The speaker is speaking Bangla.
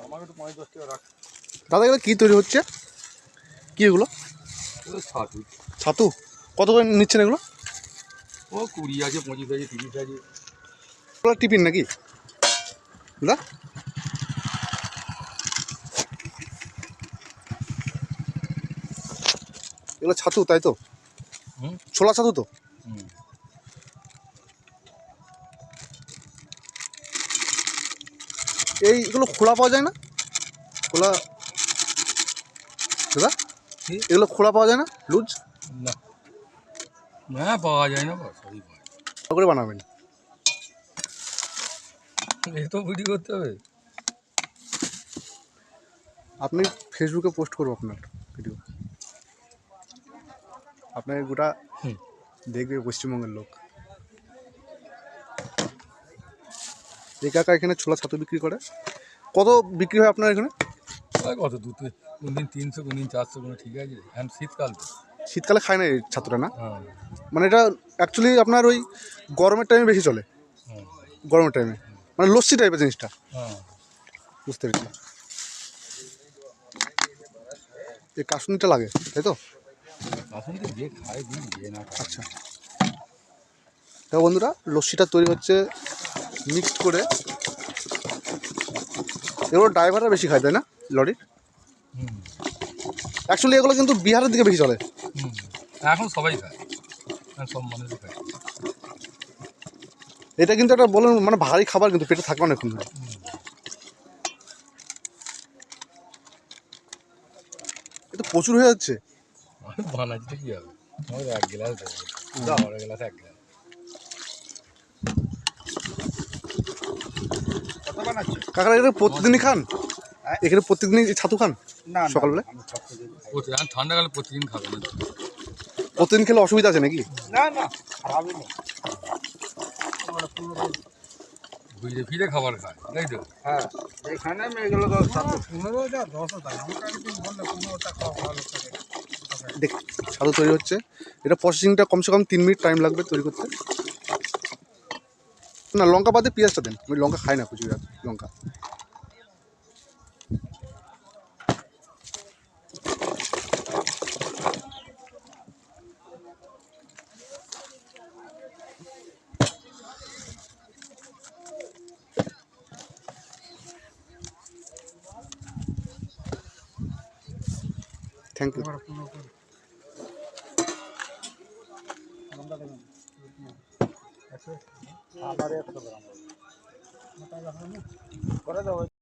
আমাকে তো 5-10 টাকা রাখ। দাদা এগুলো কী তৈরি হচ্ছে, কী এগুলো? ছাতু। ছাতু কত করে নিচ্ছেন এগুলো? ও 20 আছে, 25 আছে, 30 আছে। এগুলো টিফিন নাকি দাদা? এগুলো ছাতু তাই তো? ছোলা ছাতু তো? এইগুলো খোলা পাওয়া যায় না? খোলা দাদা এগুলো খোলা পাওয়া যায় না, লুজ? না, হ্যাঁ পাওয়া যায় না, সবই পাওয়া যায়। করে বানাবেন এ তো ভিডিও করতে হবে। আপনি ফেসবুকে পোস্ট করবো আপনার ভিডিও, আপনার গোটা দেখবে পশ্চিমবঙ্গের লোক। এই কাকা এখানে ছোলা ছাতু বিক্রি করে, কত বিক্রি হয় আপনার এখানে? কত কোনদিন 300, কোনদিন 400, কোনো ঠিক আছে। এখন শীতকাল তো। শীতকালে খায় না এই ছাতুটা না? হ্যাঁ মানে এটা অ্যাকচুয়ালি আপনার ওই গরমের টাইমে বেশি চলে, হ্যাঁ গরমের টাইমে মানে লস্যি টাইপের জিনিসটা। হ্যাঁ। বুঝতে পেরেছি। এই কাশুনিটা লাগে তাই তো? আসুন তো, যে খায় দিন, যে না খায়। আচ্ছা, দেখো বন্ধুরা, লস্যিটা তৈরি হচ্ছে মিক্সড করে। এগুলো ড্রাইভাররা বেশি খায় তাই না, লরির? অ্যাকচুয়ালি এগুলো কিন্তু বিহারের দিকে বেশি চলে। এখন সবাই খায়, সব মানুষই খায়। এটা কিন্তু একটা বলেন মানে ভারী খাবার, কিন্তু পেটে থাকবে অনেকক্ষণ ধরে। এটা প্রচুর হয়ে যাচ্ছে। বানাচ্ছি কি হবে, আমাদের 1 গ্লাস দেবো, 1 গ্লাস 1 গ্লাস। কাকারা এখানে প্রতিদিনই খান? এখানে প্রত্যেকদিনই ছাতু খান না সকালবেলা? ঠান্ডাকালে প্রতিদিন খাবে না। প্রতিদিন খেলে অসুবিধা আছে নাকি? না না, খারাপই না। ঘুরে ফিরে খাবার খায়, তাই তো? হ্যাঁ, এখানে এগুলো 15 টাকা 15 টাকা বললে 15 টাকা ভালো। দেখ, ছাতু তৈরি হচ্ছে, এটা প্রসেসিংটা কমসে কম 3 মিনিট টাইম লাগবে তৈরি করতে। না, লঙ্কা বাদে পেঁয়াজটা দেন, আমি লঙ্কা খাই না প্রচুর লঙ্কা। Thank you. আবার 100 গ্রাম করে দাও।